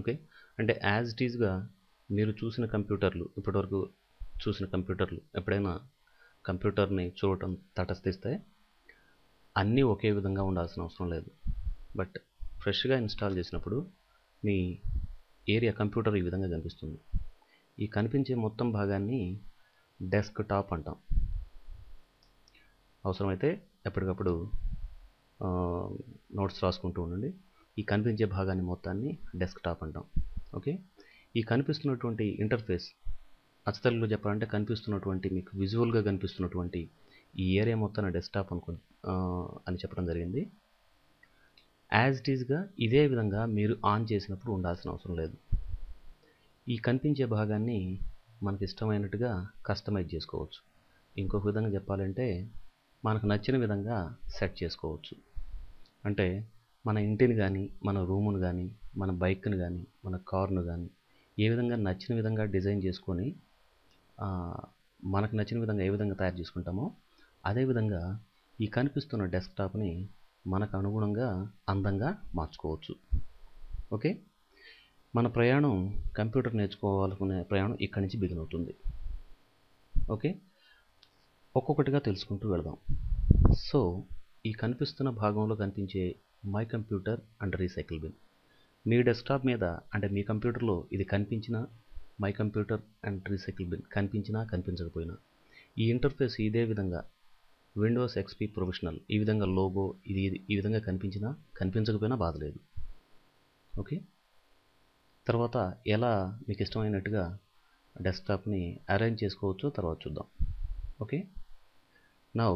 Okay. అంటే as it ఈజ్గా మీరు చూసిన కంప్యూటర్లు ఇప్పటివరకు చూసిన కంప్యూటర్లు ఎప్పుడైనా కంప్యూటర్ని చూడటం తటస్థిస్తే అన్నీ ఒకే విధంగా ఉండాల్సిన అవసరం లేదు. బట్ ఫ్రెష్గా ఇన్స్టాల్ చేసినప్పుడు మీ ఏరియా కంప్యూటర్ ఈ విధంగా కనిపిస్తుంది. ఈ కనిపించే మొత్తం భాగాన్ని డెస్క్ టాప్ అంటాం. అవసరమైతే ఎప్పటికప్పుడు నోట్స్ రాసుకుంటూ ఉండండి. ఈ కనిపించే భాగాన్ని మొత్తాన్ని డెస్క్ టాప్ అంటాం. ఓకే. ఈ కనిపిస్తున్నటువంటి ఇంటర్ఫేస్ అచ్చతెలుగులో చెప్పాలంటే కనిపిస్తున్నటువంటి మీకు విజువల్గా కనిపిస్తున్నటువంటి ఈ ఏరియా మొత్తాన్ని డెస్క్టాప్ అని చెప్పడం జరిగింది. యాజ్ ఇట్ ఈజ్గా ఇదే విధంగా మీరు ఆన్ చేసినప్పుడు ఉండాల్సిన అవసరం లేదు. ఈ కనిపించే భాగాన్ని మనకి ఇష్టమైనట్టుగా కస్టమైజ్ చేసుకోవచ్చు. ఇంకొక విధంగా చెప్పాలంటే మనకు నచ్చిన విధంగా సెట్ చేసుకోవచ్చు. అంటే మన ఇంటిని కానీ, మన రూమును కానీ, మన బైక్ను కానీ, మన కారును కానీ ఏ విధంగా నచ్చిన విధంగా డిజైన్ చేసుకొని మనకు నచ్చిన విధంగా ఏ విధంగా తయారు చేసుకుంటామో అదేవిధంగా ఈ కనిపిస్తున్న డెస్క్టాప్ని మనకు అనుగుణంగా అందంగా మార్చుకోవచ్చు. ఓకే. మన ప్రయాణం కంప్యూటర్ నేర్చుకోవాలనుకునే ప్రయాణం ఇక్కడి నుంచి బిగిన్ అవుతుంది. ఓకే. ఒక్కొక్కటిగా తెలుసుకుంటూ వెళదాం. సో ఈ కనిపిస్తున్న భాగంలో కనిపించే my computer and recycle bin మీ డెస్క్టాప్ మీద అంటే మీ కంప్యూటర్లో ఇది కనిపించిన my computer and recycle bin కనిపించినా కనిపించకపోయినా ఈ ఇంటర్ఫేస్ ఇదే విధంగా విండోస్ ఎక్స్పీ ప్రొఫెషనల్ ఈ విధంగా లోగో ఇది ఈ విధంగా కనిపించినా కనిపించకపోయినా బాధ లేదు. ఓకే. తర్వాత ఎలా మీకు ఇష్టమైనట్టుగా డెస్క్టాప్ని అరేంజ్ చేసుకోవచ్చో తర్వాత చూద్దాం. ఓకే. నౌ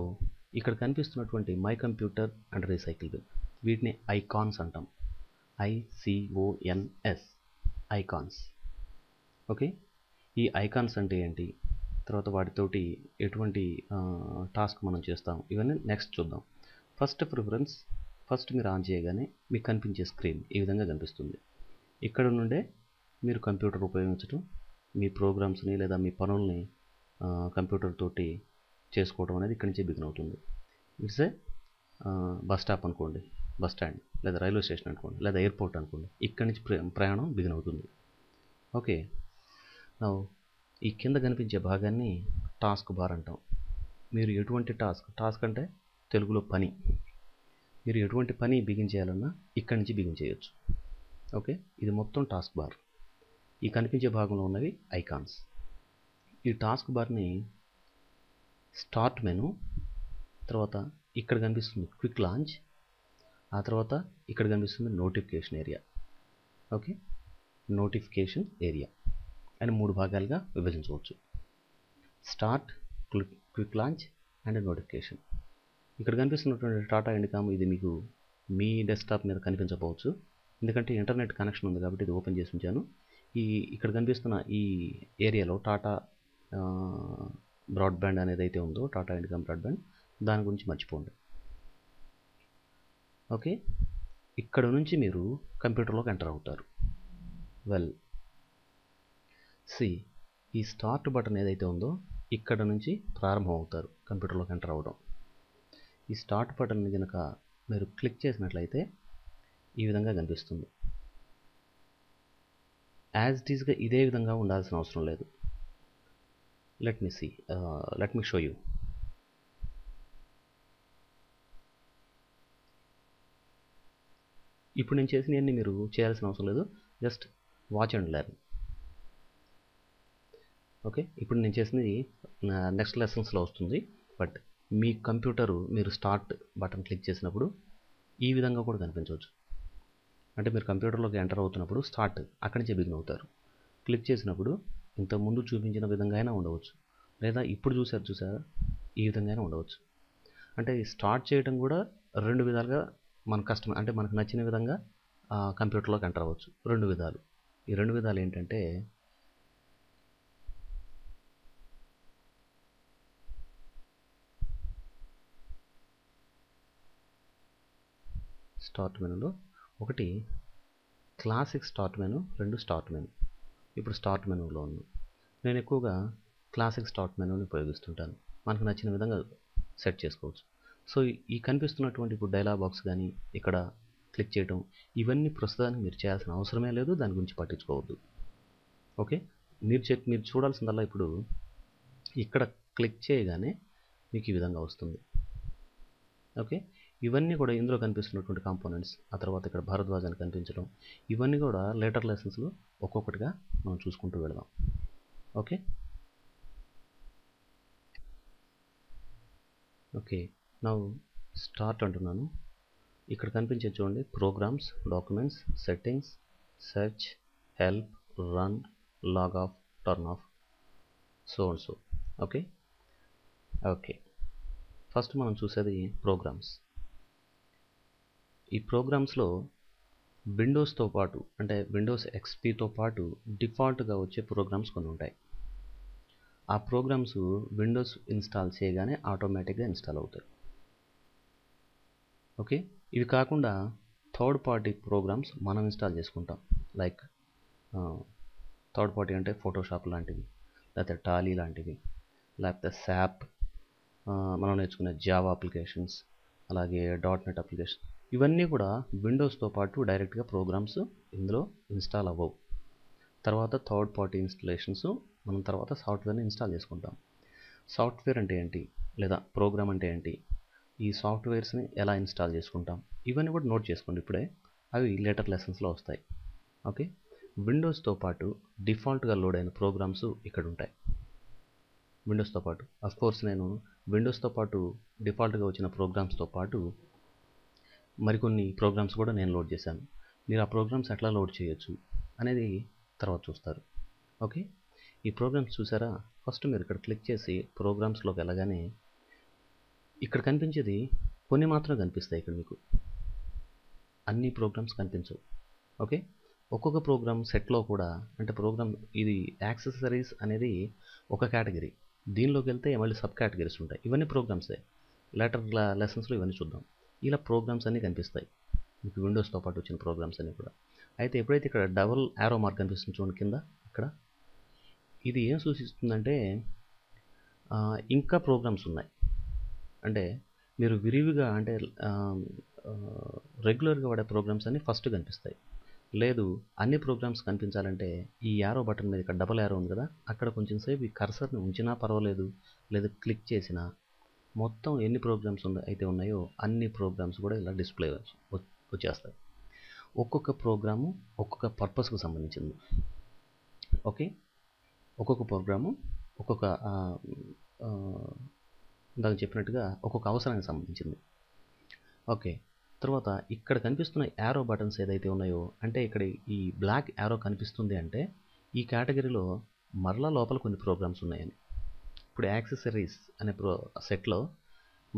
ఇక్కడ కనిపిస్తున్నటువంటి my computer and recycle bin వీటిని ఐకాన్స్ అంటాం. ICONS icons. ఓకే. ఈ ఐకాన్స్ అంటే ఏంటి, తర్వాత వాటితోటి ఎటువంటి టాస్క్ మనం చేస్తాం ఇవన్నీ నెక్స్ట్ చూద్దాం. ఫస్ట్ ప్రిఫరెన్స్ ఫస్ట్ మీరు ఆన్ చేయగానే మీకు కనిపించే స్క్రీన్ ఈ విధంగా కనిపిస్తుంది. ఇక్కడ నుండే మీరు కంప్యూటర్ ఉపయోగించడం మీ ప్రోగ్రామ్స్ని లేదా మీ పనుల్ని కంప్యూటర్ తోటి చేసుకోవడం అనేది ఇక్కడి నుంచే బిగిన్ అవుతుంది. ఇట్స్ ఏ బస్ స్టాప్ అనుకోండి, బస్ స్టాండ్ లేదా రైల్వే స్టేషన్ అనుకోండి లేదా ఎయిర్పోర్ట్ అనుకోండి, ఇక్కడి నుంచి ప్రయాణం బిగిన్ అవుతుంది. ఓకే. ఈ కింద కనిపించే భాగాన్ని టాస్క్ బార్ అంటాం. మీరు ఎటువంటి టాస్క్ అంటే తెలుగులో పని, మీరు ఎటువంటి పని బిగిన్ చేయాలన్నా ఇక్కడి నుంచి బిగిన్ చేయొచ్చు. ఓకే. ఇది మొత్తం టాస్క్ బార్. ఈ కనిపించే భాగంలో ఉన్నవి ఐకాన్స్. ఈ టాస్క్ బార్ని స్టార్ట్ మెను, తర్వాత ఇక్కడ కనిపిస్తుంది క్విక్ లాంచ్, ఆ తర్వాత ఇక్కడ కనిపిస్తుంది notification area. Okay. Notification area అని 3 భాగాలుగా విభజించవచ్చు. Start, quick launch and notification. ఇక్కడ కనిపిస్తున్నటువంటి టాటా ఇండికామ్ ఇది మీకు మీ డెస్క్టాప్ మీద కనిపించకపోవచ్చు, ఎందుకంటే ఇంటర్నెట్ కనెక్షన్ ఉంది కాబట్టి ఇది ఓపెన్ చేసి ఉంచాను. ఇక్కడ కనిపిస్తున్న ఈ ఏరియాలో టాటా బ్రాడ్బ్యాండ్ అనేది అయితే ఉందో టాటా ఇండికామ్ బ్రాడ్బ్యాండ్ దాని గురించి మర్చిపోండి. ఓకే. ఇక్కడ నుంచి మీరు కంప్యూటర్లోకి ఎంటర్ అవుతారు. వెల్ ఈ స్టార్ట్ బటన్ ఏదైతే ఉందో ఇక్కడ నుంచి ప్రారంభం అవుతారు కంప్యూటర్లోకి ఎంటర్ అవ్వడం. ఈ స్టార్ట్ బటన్ని కనుక మీరు క్లిక్ చేసినట్లయితే ఈ విధంగా కనిపిస్తుంది. యాజ్ ఇట్ ఈస్గా ఇదే విధంగా ఉండాల్సిన అవసరం లేదు. Let me show you. ఇప్పుడు నేను చేసినవన్నీ మీరు చేయాల్సిన అవసరం లేదు, just watch and learn. Okay. ఇప్పుడు నేను చేసినది నెక్స్ట్ లెసన్స్లో వస్తుంది. బట్ మీ కంప్యూటరు మీరు స్టార్ట్ బటన్ క్లిక్ చేసినప్పుడు ఈ విధంగా కూడా కనిపించవచ్చు. అంటే మీరు కంప్యూటర్లోకి ఎంటర్ అవుతున్నప్పుడు స్టార్ట్ అక్కడి నుంచే బిగిన్ అవుతారు. క్లిక్ చేసినప్పుడు ఇంతకుముందు చూపించిన విధంగా అయినా ఉండవచ్చు, లేదా ఇప్పుడు చూసారా ఈ విధంగా అయినా ఉండవచ్చు. అంటే స్టార్ట్ చేయడం కూడా 2 విధాలుగా అంటే మనకు నచ్చిన విధంగా కంప్యూటర్లోకి ఎంటర్ అవ్వచ్చు. 2 విధాలు. ఈ 2 విధాలు ఏంటంటే స్టార్ట్ మెనూలో ఒకటి classic start menu, 2 start menu. ఇప్పుడు స్టార్ట్ మెనూలో ఉన్నాను. నేను ఎక్కువగా క్లాసిక్ స్టార్ట్ మెనూని ఉపయోగిస్తుంటాను. మనకు నచ్చిన విధంగా సెట్ చేసుకోవచ్చు. సో ఈ కనిపిస్తున్నటువంటి ఇప్పుడు డైలాగ్ బాక్స్ కానీ ఇక్కడ క్లిక్ చేయటం, ఇవన్నీ ప్రస్తుతానికి మీరు చేయాల్సిన అవసరమే లేదు, దాని గురించి పట్టించుకోవద్దు. ఓకే, మీరు చూడాల్సిందల్లా ఇప్పుడు ఇక్కడ క్లిక్ చేయగానే మీకు ఈ విధంగా వస్తుంది. ఓకే, ఇవన్నీ కూడా ఇందులో కనిపిస్తున్నటువంటి కాంపోనెంట్స్, ఆ తర్వాత ఇక్కడ భారద్వాజ్ అని కనిపించడం, ఇవన్నీ కూడా లేటర్ లెసన్స్లో ఒక్కొక్కటిగా మనం చూసుకుంటూ వెళదాం. ఓకే ఓకే నా స్టార్ట్ అంటున్నాను. ఇక్కడ కనిపించే చూడండి, programs, documents, settings, search, help, run, log off, turn off, so and so. Okay okay first మనం చూసేది ప్రోగ్రామ్స్. ఈ ప్రోగ్రామ్స్లో విండోస్తో పాటు, అంటే విండోస్ ఎక్స్పీతో పాటు డిఫాల్ట్గా వచ్చే ప్రోగ్రామ్స్ కొన్ని ఉంటాయి. ఆ ప్రోగ్రామ్స్ విండోస్ ఇన్స్టాల్ చేయగానే ఆటోమేటిక్గా ఇన్స్టాల్ అవుతాయి. ఓకే, ఇవి కాకుండా థర్డ్ పార్టీ ప్రోగ్రామ్స్ మనం ఇన్స్టాల్ చేసుకుంటాం. లైక్ థర్డ్ పార్టీ అంటే ఫోటోషాప్ లాంటివి, లేకపోతే టాలీ లాంటివి, లేకపోతే శాప్, మనం నేర్చుకునే జావా అప్లికేషన్స్, అలాగే .NET అప్లికేషన్, ఇవన్నీ కూడా విండోస్తో పాటు డైరెక్ట్గా ప్రోగ్రామ్స్ ఇందులో ఇన్స్టాల్ అవ్వవు. తర్వాత థర్డ్ పార్టీ ఇన్స్టలేషన్స్ మనం తర్వాత సాఫ్ట్వేర్ని ఇన్స్టాల్ చేసుకుంటాం. సాఫ్ట్వేర్ అంటే ఏంటి, లేదా ప్రోగ్రామ్ అంటే ఏంటి, ఈ సాఫ్ట్వేర్స్ని ఎలా ఇన్స్టాల్ చేసుకుంటాం, ఇవన్నీ కూడా నోట్ చేసుకోండి ఇప్పుడే, అవి లేటర్ లెసన్స్లో వస్తాయి. ఓకే, విండోస్తో పాటు డిఫాల్ట్గా లోడ్ అయిన ప్రోగ్రామ్స్ ఇక్కడ ఉంటాయి. విండోస్తో పాటు అఫ్కోర్స్ నేను విండోస్తో పాటు డిఫాల్ట్గా వచ్చిన ప్రోగ్రామ్స్తో పాటు మరికొన్ని ప్రోగ్రామ్స్ కూడా నేను లోడ్ చేశాను. మీరు ఆ ప్రోగ్రామ్స్ ఎట్లా లోడ్ చేయొచ్చు అనేది తర్వాత చూస్తారు. ఓకే, ఈ ప్రోగ్రామ్స్ చూసారా, ఫస్ట్ మీరు ఇక్కడ క్లిక్ చేసి ప్రోగ్రామ్స్లోకి వెళ్ళగానే ఇక్కడ కనిపించేది కొన్ని మాత్రం కనిపిస్తాయి. ఇక్కడ మీకు అన్ని ప్రోగ్రామ్స్ కనిపించవు. ఓకే, ఒక్కొక్క ప్రోగ్రామ్ సెట్లో కూడా, అంటే ప్రోగ్రామ్ ఇది యాక్సెసరీస్ అనేది ఒక కేటగిరీ, దీనిలోకి వెళ్తే మళ్ళీ సబ్ కేటగిరీస్ ఉంటాయి. ఇవన్నీ ప్రోగ్రామ్సే, లేటర్ లెసన్స్లో ఇవన్నీ చూద్దాం. ఇలా ప్రోగ్రామ్స్ అన్నీ కనిపిస్తాయి మీకు విండోస్తో పాటు వచ్చిన ప్రోగ్రామ్స్ అన్నీ కూడా. అయితే ఎప్పుడైతే ఇక్కడ డబుల్ యారో మార్క్ కనిపిస్తుంది చూడండి కింద, ఇక్కడ ఇది ఏం సూచిస్తుందంటే ఇంకా ప్రోగ్రామ్స్ ఉన్నాయి. అంటే మీరు విరివిగా, అంటే రెగ్యులర్గా వాడే ప్రోగ్రామ్స్ అన్నీ ఫస్ట్ కనిపిస్తాయి. లేదు అన్ని ప్రోగ్రామ్స్ కనిపించాలంటే ఈ యారో బటన్ మీద ఇక్కడ డబుల్ యారో ఉంది కదా, అక్కడ కొంచెం సేపు ఈ కర్సర్ని ఉంచినా పర్వాలేదు, లేదా క్లిక్ చేసినా మొత్తం ఎన్ని ప్రోగ్రామ్స్ అయితే ఉన్నాయో అన్ని ప్రోగ్రామ్స్ కూడా ఇలా డిస్ప్లే వచ్చేస్తాయి. ఒక్కొక్క ప్రోగ్రాము ఒక్కొక్క పర్పస్కు సంబంధించింది. ఓకే, ఒక్కొక్క ప్రోగ్రాము ఒక్కొక్క ఇందాక చెప్పినట్టుగా ఒక్కొక్క అవసరానికి సంబంధించింది. ఓకే, తర్వాత ఇక్కడ కనిపిస్తున్న యారో బటన్స్ ఏదైతే ఉన్నాయో, అంటే ఇక్కడ ఈ బ్లాక్ యారో కనిపిస్తుంది అంటే ఈ కేటగిరీలో మరలా లోపల కొన్ని ప్రోగ్రామ్స్ ఉన్నాయని. ఇప్పుడు యాక్సెసరీస్ అనే సెట్లో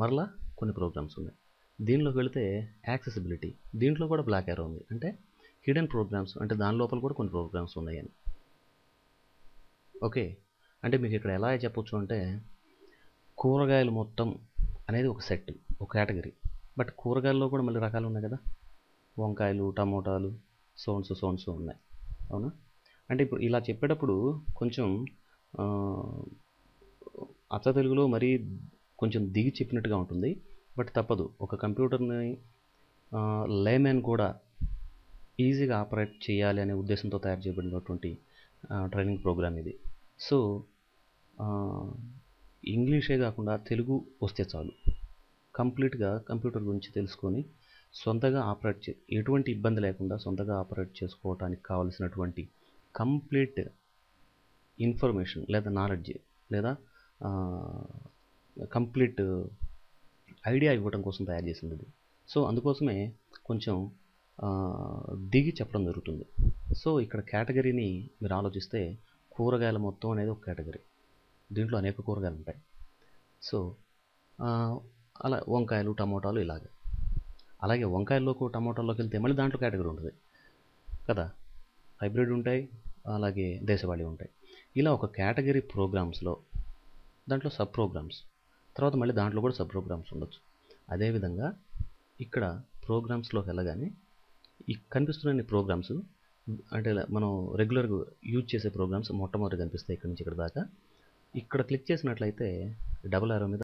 మరలా కొన్ని ప్రోగ్రామ్స్ ఉన్నాయి. దీనిలోకి వెళితే యాక్సెసిబిలిటీ, దీంట్లో కూడా బ్లాక్ యారో ఉంది, అంటే హిడెన్ ప్రోగ్రామ్స్, అంటే దాని లోపల కూడా కొన్ని ప్రోగ్రామ్స్ ఉన్నాయని. ఓకే, అంటే మీకు ఇక్కడ ఎలా చెప్పొచ్చు అంటే కూరగాయలు మొత్తం అనేది ఒక సెట్, ఒక కేటగిరీ. బట్ కూరగాయల్లో కూడా మళ్ళీ రకాలు ఉన్నాయి కదా, వంకాయలు, టమోటాలు, సోన్స్ ఉన్నాయి, అవునా? అంటే ఇప్పుడు ఇలా చెప్పేటప్పుడు కొంచెం అచ్చ తెలుగులో మరీ కొంచెం దిగి చెప్పినట్టుగా ఉంటుంది. బట్ తప్పదు, ఒక కంప్యూటర్ని లేమెన్ కూడా ఈజీగా ఆపరేట్ చేయాలి అనే ఉద్దేశంతో తయారు చేయబడినటువంటి ట్రైనింగ్ ప్రోగ్రామ్ ఇది. సో ఇంగ్లీషే కాకుండా తెలుగు వస్తే చాలు, కంప్లీట్గా కంప్యూటర్ గురించి తెలుసుకొని సొంతగా ఎటువంటి ఇబ్బంది లేకుండా సొంతగా ఆపరేట్ చేసుకోవడానికి కావలసినటువంటి కంప్లీట్ ఇన్ఫర్మేషన్ లేదా నాలెడ్జ్ లేదా కంప్లీట్ ఐడియా ఇవ్వడం కోసం తయారు చేసింది ఇది. సో అందుకోసమే కొంచెం దిగి చెప్పడం జరుగుతుంది. సో ఇక్కడ కేటగిరీని మీరు ఆలోచిస్తే కూరగాయల మొత్తం అనేది ఒక కేటగిరీ, దీంట్లో అనేక కూరగాయలు ఉంటాయి. సో అలా వంకాయలు, టమోటాలు ఇలాగ. అలాగే వంకాయల్లోకి టమోటాల్లోకి వెళ్తే మళ్ళీ దాంట్లో కేటగిరీ ఉంటుంది కదా, హైబ్రిడ్ ఉంటాయి, అలాగే దేశవాళీ ఉంటాయి. ఇలా ఒక కేటగిరీ ప్రోగ్రామ్స్లో దాంట్లో సబ్ ప్రోగ్రామ్స్, తర్వాత మళ్ళీ దాంట్లో కూడా సబ్ ప్రోగ్రామ్స్ ఉండొచ్చు. అదేవిధంగా ఇక్కడ ప్రోగ్రామ్స్లోకి వెళ్ళగానే ఈ కనిపిస్తున్న ప్రోగ్రామ్స్, అంటే మనం రెగ్యులర్గా యూజ్ చేసే ప్రోగ్రామ్స్ మొట్టమొదటి కనిపిస్తాయి ఇక్కడ నుంచి ఇక్కడ దాకా. ఇక్కడ క్లిక్ చేసినట్లయితే డబుల్ యారో మీద